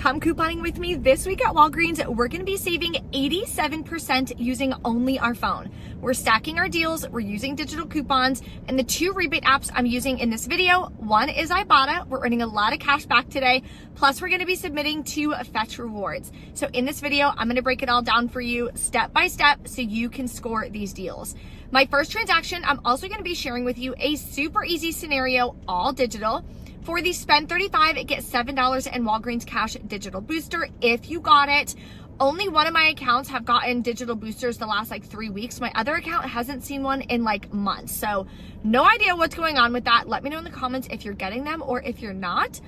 Come couponing with me this week at Walgreens. We're gonna be saving 87% using only our phone. We're stacking our deals, we're using digital coupons, and the two rebate apps I'm using in this video, one is Ibotta. We're earning a lot of cash back today, plus we're gonna be submitting to Fetch Rewards. So in this video, I'm gonna break it all down for you step by step so you can score these deals. My first transaction, I'm also gonna be sharing with you a super easy scenario, all digital. For the spend $35, get $7 in Walgreens Cash Digital Booster if you got it. Only one of my accounts have gotten digital boosters the last 3 weeks. My other account hasn't seen one in months. So no idea what's going on with that. Let me know in the comments if you're getting them or if you're not.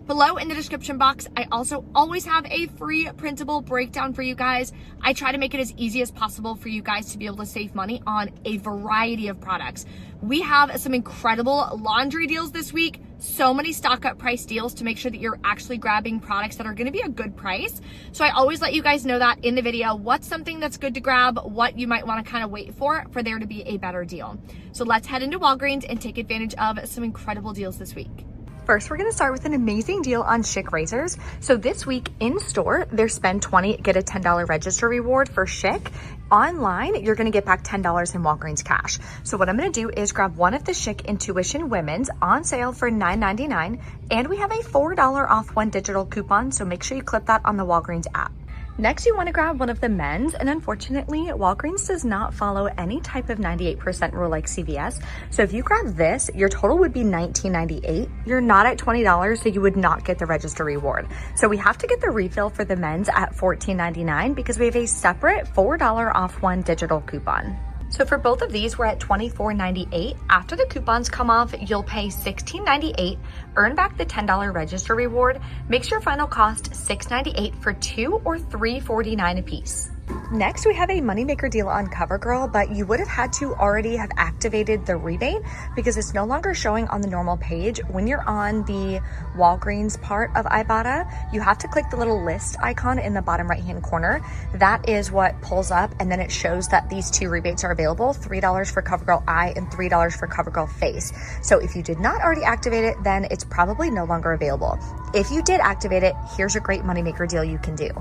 Below in the description box, I also always have a free printable breakdown for you guys. I try to make it as easy as possible for you guys to be able to save money on a variety of products. We have some incredible laundry deals this week. So many stock up price deals to make sure that you're actually grabbing products that are gonna be a good price. So I always let you guys know that in the video, what's something that's good to grab, what you might wanna kind of wait for there to be a better deal. So let's head into Walgreens and take advantage of some incredible deals this week. First, we're gonna start with an amazing deal on Schick razors. So this week in store, their spend 20, get a $10 register reward for Schick. Online, you're gonna get back $10 in Walgreens cash. So what I'm gonna do is grab one of the Schick Intuition Women's on sale for $9.99, and we have a $4 off one digital coupon, so make sure you clip that on the Walgreens app. Next, you wanna grab one of the men's, and unfortunately, Walgreens does not follow any type of 98% rule like CVS. So if you grab this, your total would be $19.98. You're not at $20, so you would not get the register reward. So we have to get the refill for the men's at $14.99 because we have a separate $4 off one digital coupon. So for both of these, we're at $24.98. After the coupons come off, you'll pay $16.98, earn back the $10 register reward, makes your final cost $6.98 for 2 or $3.49 a piece. Next, we have a moneymaker deal on CoverGirl, but you would have had to already have activated the rebate because it's no longer showing on the normal page. When you're on the Walgreens part of Ibotta, you have to click the little list icon in the bottom right-hand corner. That is what pulls up, and then it shows that these two rebates are available, $3 for CoverGirl Eye and $3 for CoverGirl Face. So if you did not already activate it, then it's probably no longer available. If you did activate it, here's a great moneymaker deal you can do.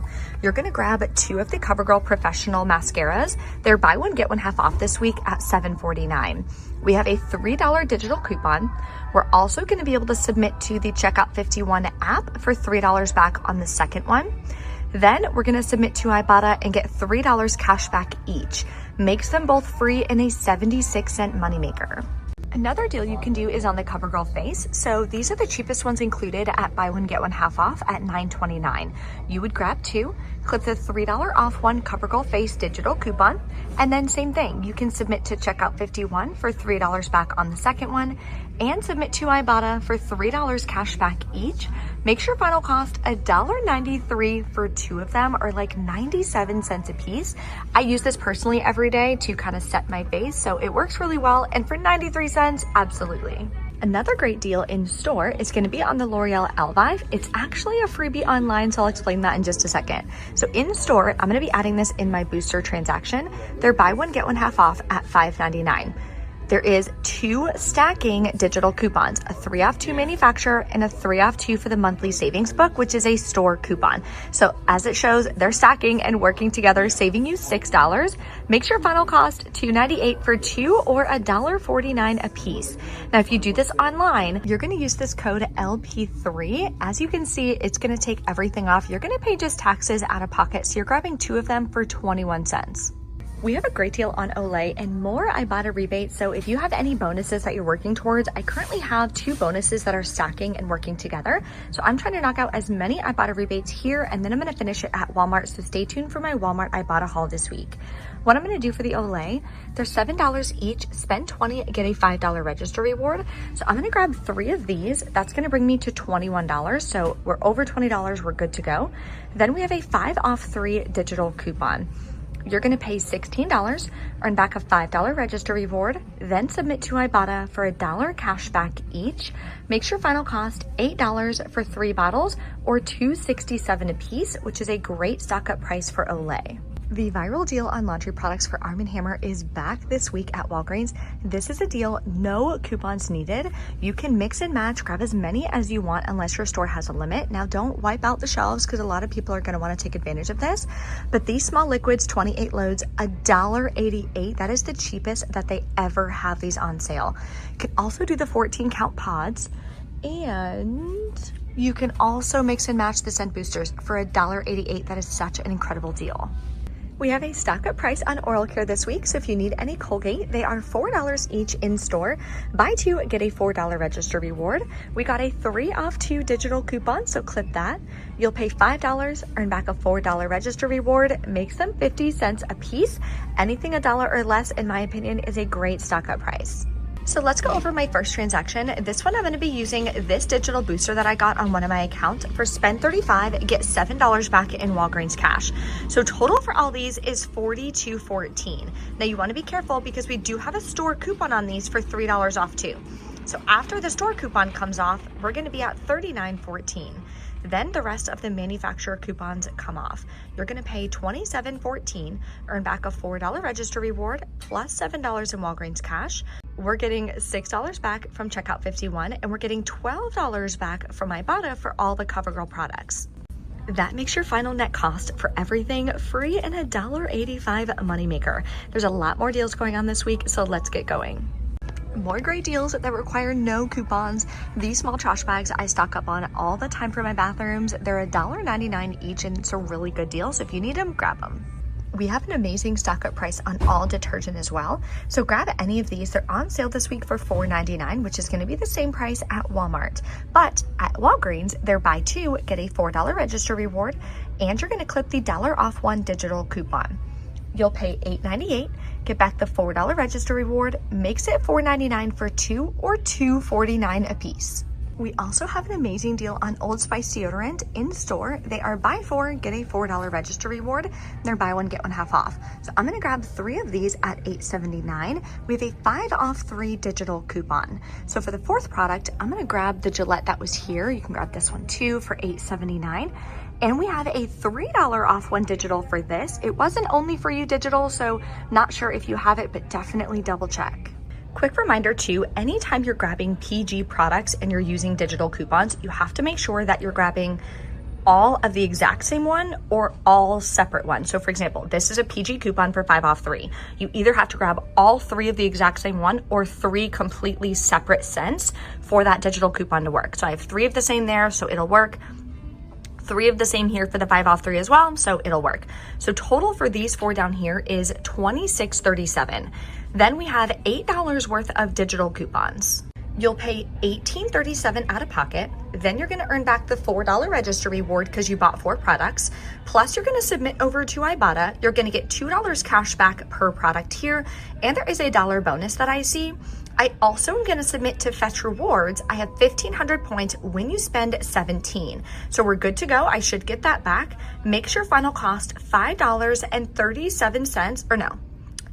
You're gonna grab 2 of the CoverGirl Professional mascaras. They're buy one, get one half off this week at $7.49. We have a $3 digital coupon. We're also gonna be able to submit to the Checkout 51 app for $3 back on the second one. Then we're gonna submit to Ibotta and get $3 cash back each. Makes them both free in a 76-cent moneymaker. Another deal you can do is on the CoverGirl Face. So these are the cheapest ones included at buy one, get one half off at $9.29. You would grab 2, clip the $3 off one CoverGirl Face digital coupon, and then same thing. You can submit to Checkout 51 for $3 back on the second one, and submit to Ibotta for $3 cash back each. Makes your final cost $1.93 for 2 of them, or 97 cents a piece. I use this personally every day to kind of set my face, so it works really well. And for 93 cents, absolutely. Another great deal in store is going to be on the L'Oreal Elvive. It's actually a freebie online, so I'll explain that in just a second. So in store, I'm going to be adding this in my booster transaction. They're buy one, get one half off at $5.99. There is 2 stacking digital coupons, a 3 off 2 manufacturer and a 3 off 2 for the monthly savings book, which is a store coupon. So as it shows, they're stacking and working together, saving you $6. Makes your final cost $2.98 for 2 or $1.49 a piece. Now, if you do this online, you're gonna use this code LP3. As you can see, it's gonna take everything off. You're gonna pay just taxes out of pocket. So you're grabbing 2 of them for 21 cents. We have a great deal on Olay and more Ibotta rebates. So if you have any bonuses that you're working towards, I currently have 2 bonuses that are stacking and working together. So I'm trying to knock out as many Ibotta rebates here, and then I'm gonna finish it at Walmart. So stay tuned for my Walmart Ibotta haul this week. What I'm gonna do for the Olay, they're $7 each, spend 20, get a $5 register reward. So I'm gonna grab 3 of these. That's gonna bring me to $21. So we're over $20, we're good to go. Then we have a 5 off 3 digital coupon. You're gonna pay $16, earn back a $5 register reward, then submit to Ibotta for $1 cash back each. Makes your final cost $8 for 3 bottles or $2.67 a piece, which is a great stock up price for Olay. The viral deal on laundry products for Arm & Hammer is back this week at Walgreens. This is a deal, no coupons needed. You can mix and match, grab as many as you want unless your store has a limit. Now don't wipe out the shelves because a lot of people are going to want to take advantage of this. But these small liquids, 28 loads, $1.88. That is the cheapest that they ever have these on sale. You can also do the 14 count pods, and you can also mix and match the scent boosters for $1.88. That is such an incredible deal. We have a stock up price on oral care this week, so if you need any Colgate, they are $4 each in store. Buy two, get a $4 register reward. We got a 3 off 2 digital coupon, so clip that. You'll pay $5, earn back a $4 register reward, makes them 50 cents a piece. Anything $1 or less, in my opinion, is a great stock up price. So let's go over my first transaction. This one I'm going to be using this digital booster that I got on one of my accounts. For spend $35, get $7 back in Walgreens cash. So total for all these is $42.14. Now you want to be careful because we do have a store coupon on these for $3 off too. So after the store coupon comes off, we're going to be at $39.14. Then the rest of the manufacturer coupons come off. You're going to pay $27.14, earn back a $4 register reward plus $7 in Walgreens cash. We're getting $6 back from checkout 51, and we're getting $12 back from Ibotta for all the CoverGirl products. That makes your final net cost for everything free and $1.85 moneymaker. There's a lot more deals going on this week, so let's get going. More great deals that require no coupons. These small trash bags I stock up on all the time for my bathrooms. They're $1.99 each, and it's a really good deal, so if you need them, grab them. We have an amazing stock up price on all detergent as well. So grab any of these. They're on sale this week for $4.99, which is going to be the same price at Walmart. But at Walgreens, they're buy two, get a $4 register reward, and you're going to clip the $1 off 1 digital coupon. You'll pay $8.98, get back the $4 register reward, makes it $4.99 for 2 or $2.49 a piece. We also have an amazing deal on Old Spice deodorant in store. They are buy 4, get a $4 register reward. They're buy 1, get 1 half off. So I'm gonna grab 3 of these at $8.79. We have a 5 off 3 digital coupon. So for the 4th product, I'm gonna grab the Gillette that was here. You can grab this one too for $8.79. And we have a $3 off 1 digital for this. It wasn't only for you digital, so not sure if you have it, but definitely double check. Quick reminder too, anytime you're grabbing PG products and you're using digital coupons, you have to make sure that you're grabbing all of the exact same one or all separate ones. So for example, this is a PG coupon for 5 off 3. You either have to grab all 3 of the exact same one or 3 completely separate scents for that digital coupon to work. So I have 3 of the same there, so it'll work. 3 of the same here for the 5 off 3 as well, so it'll work. So total for these 4 down here is $26.37. Then we have $8 worth of digital coupons. You'll pay $18.37 out of pocket. Then you're gonna earn back the $4 register reward because you bought 4 products. Plus you're gonna submit over to Ibotta. You're gonna get $2 cash back per product here. And there is a $1 bonus that I see. I also am gonna submit to Fetch Rewards. I have 1,500 points when you spend 17. So we're good to go. I should get that back. Makes your final cost $5.37, or no,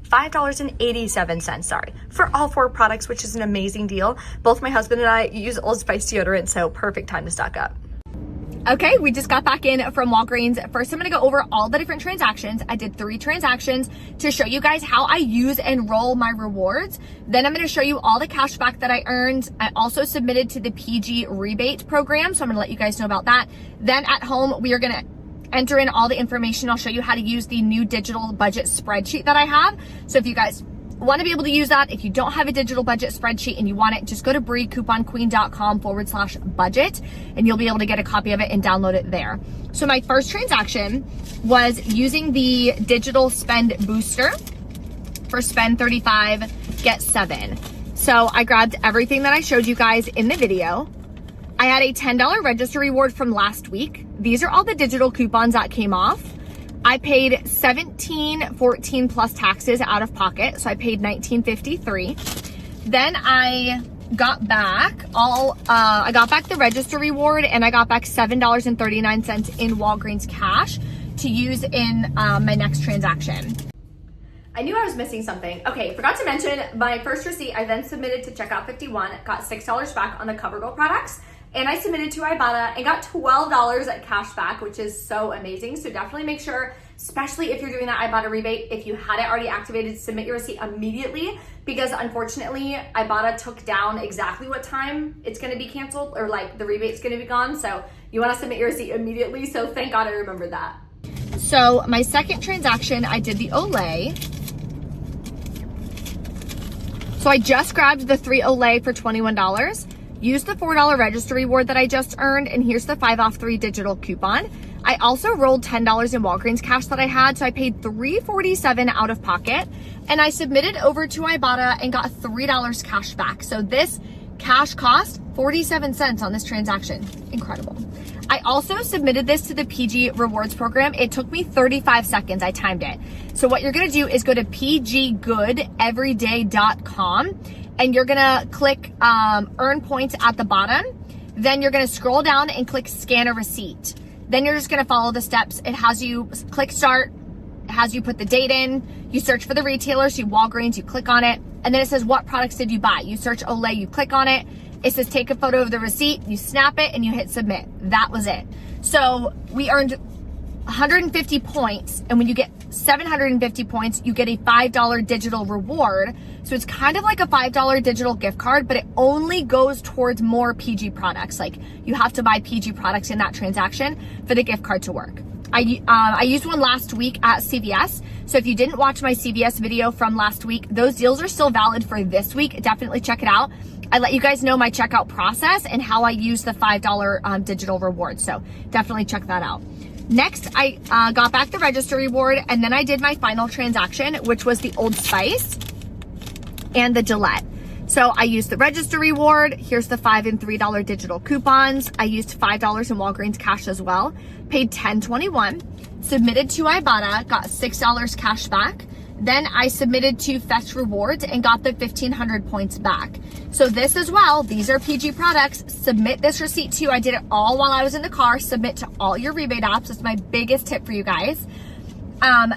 $5.87, sorry, for all 4 products, which is an amazing deal. Both my husband and I use Old Spice deodorant, so perfect time to stock up. Okay, we just got back in from Walgreens. First, I'm gonna go over all the different transactions. I did 3 transactions to show you guys how I use and roll my rewards. Then I'm gonna show you all the cash back that I earned. I also submitted to the PG rebate program, so I'm gonna let you guys know about that. Then at home, we are gonna enter in all the information. I'll show you how to use the new digital budget spreadsheet that I have. So if you guys want to be able to use that, if you don't have a digital budget spreadsheet and you want it, just go to breecouponqueen.com/budget and you'll be able to get a copy of it and download it there. So my first transaction was using the digital spend booster for spend 35, get 7. So I grabbed everything that I showed you guys in the video. I had a $10 register reward from last week. These are all the digital coupons that came off. I paid $17.14 plus taxes out of pocket, so I paid $19.53. Then I got back the register reward, and I got back $7.39 in Walgreens cash to use in my next transaction. I knew I was missing something. Okay, forgot to mention my first receipt I then submitted to checkout 51, got $6 back on the CoverGirl products, and I submitted to Ibotta and got $12 at cash back, which is so amazing. So definitely make sure, especially if you're doing that Ibotta rebate, if you had it already activated, submit your receipt immediately, because unfortunately Ibotta took down exactly what time it's gonna be canceled, or like the rebate's gonna be gone. So you wanna submit your receipt immediately. So thank God I remembered that. So my second transaction, I did the Olay. So I just grabbed the 3 Olay for $21, used the $4 register reward that I just earned, and here's the 5 off 3 digital coupon. I also rolled $10 in Walgreens cash that I had, so I paid $3.47 out of pocket, and I submitted over to Ibotta and got $3 cash back. So this cash cost 47 cents on this transaction. Incredible. I also submitted this to the PG rewards program. It took me 35 seconds. I timed it. So what you're going to do is go to pggoodeveryday.com and you're going to click earn points at the bottom. Then you're going to scroll down and click scan a receipt. Then you're just going to follow the steps. It has you click start. It has you put the date in. You search for the retailer. So Walgreens, you click on it. And then it says, what products did you buy? You search Olay, you click on it. It says take a photo of the receipt, you snap it, and you hit submit. That was it. So we earned 150 points, and when you get 750 points, you get a $5 digital reward. So it's kind of like a $5 digital gift card, but it only goes towards more PG products. Like you have to buy PG products in that transaction for the gift card to work. I used one last week at CVS. So if you didn't watch my CVS video from last week, those deals are still valid for this week. Definitely check it out. I let you guys know my checkout process and how I use the $5 digital reward. So definitely check that out. Next, I got back the register reward, and then I did my final transaction, which was the Old Spice and the Gillette. So I used the register reward. Here's the $5 and $3 digital coupons. I used $5 in Walgreens cash as well. Paid $10.21. Submitted to Ibotta, got $6 cash back. Then I submitted to Fetch Rewards and got the 1,500 points back. So this as well, these are PG products. Submit this receipt too. I did it all while I was in the car. Submit to all your rebate apps. That's my biggest tip for you guys.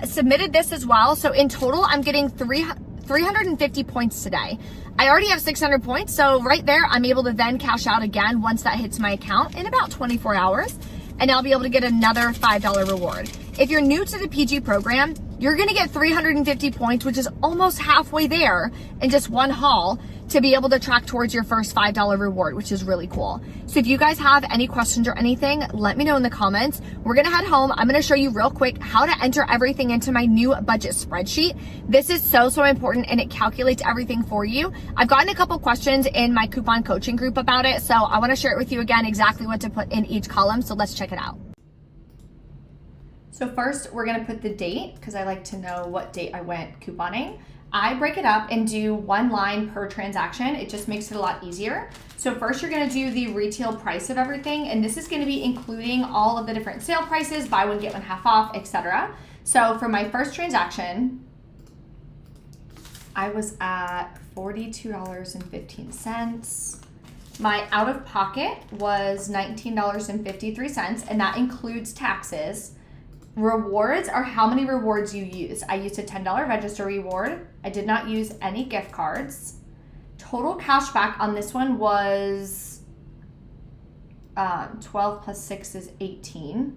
Submitted this as well. So in total, I'm getting 350 points today. I already have 600 points. So right there, I'm able to then cash out again once that hits my account in about 24 hours. And I'll be able to get another $5 reward. If you're new to the PG program, you're gonna get 350 points, which is almost halfway there in just one haul, to be able to track towards your first $5 reward, which is really cool. So if you guys have any questions or anything, let me know in the comments. We're gonna head home. I'm gonna show you real quick how to enter everything into my new budget spreadsheet. This is so important, and it calculates everything for you. I've gotten a couple questions in my coupon coaching group about it, so I wanna share it with you again, exactly what to put in each column. So let's check it out. So first, we're gonna put the date, because I like to know what date I went couponing. I break it up and do one line per transaction. It just makes it a lot easier. So first you're gonna do the retail price of everything, and this is gonna be including all of the different sale prices, buy one, get one half off, etc. So for my first transaction, I was at $42.15. My out of pocket was $19.53, and that includes taxes. Rewards are how many rewards you use. I used a $10 register reward. I did not use any gift cards. Total cash back on this one was 12 plus 6 is 18.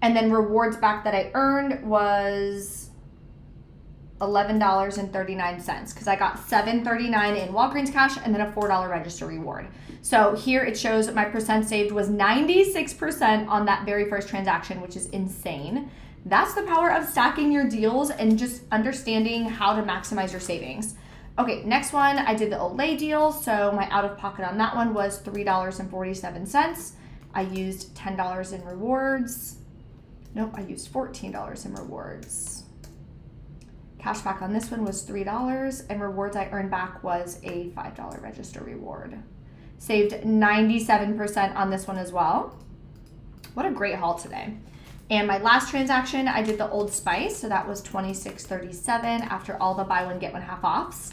And then rewards back that I earned was $11.39, because I got $7.39 in Walgreens cash and then a $4 register reward. So here it shows my percent saved was 96% on that very first transaction, which is insane. That's the power of stacking your deals and just understanding how to maximize your savings. Okay, next one, I did the Olay deal. So my out of pocket on that one was $3.47. I used $10 in rewards. Nope, I used $14 in rewards. Cash back on this one was $3, and rewards I earned back was a $5 register reward. Saved 97% on this one as well. What a great haul today. And my last transaction, I did the Old Spice, so that was $26.37 after all the buy one, get one half offs.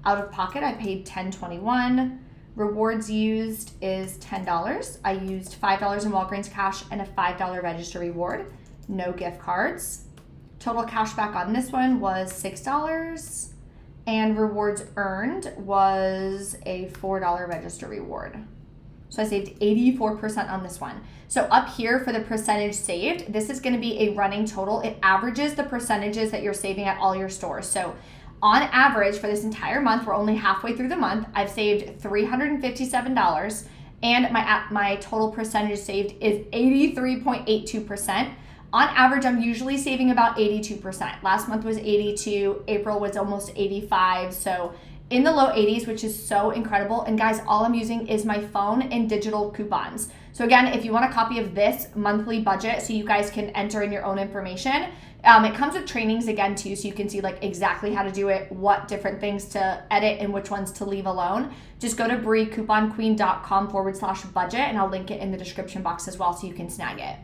Out of pocket, I paid $10.21. Rewards used is $10. I used $5 in Walgreens cash and a $5 register reward. No gift cards. Total cash back on this one was $6. And rewards earned was a $4 register reward. So I saved 84% on this one. So up here for the percentage saved, this is going to be a running total. It averages the percentages that you're saving at all your stores. So on average for this entire month, we're only halfway through the month, I've saved $357 and my total percentage saved is 83.82%. On average, I'm usually saving about 82%. Last month was 82, April was almost 85, so in the low 80s, which is so incredible. And guys, all I'm using is my phone and digital coupons. So again, if you want a copy of this monthly budget so you guys can enter in your own information, it comes with trainings again too, so you can see like exactly how to do it, what different things to edit and which ones to leave alone. Just go to breecouponqueen.com/budget and I'll link it in the description box as well so you can snag it.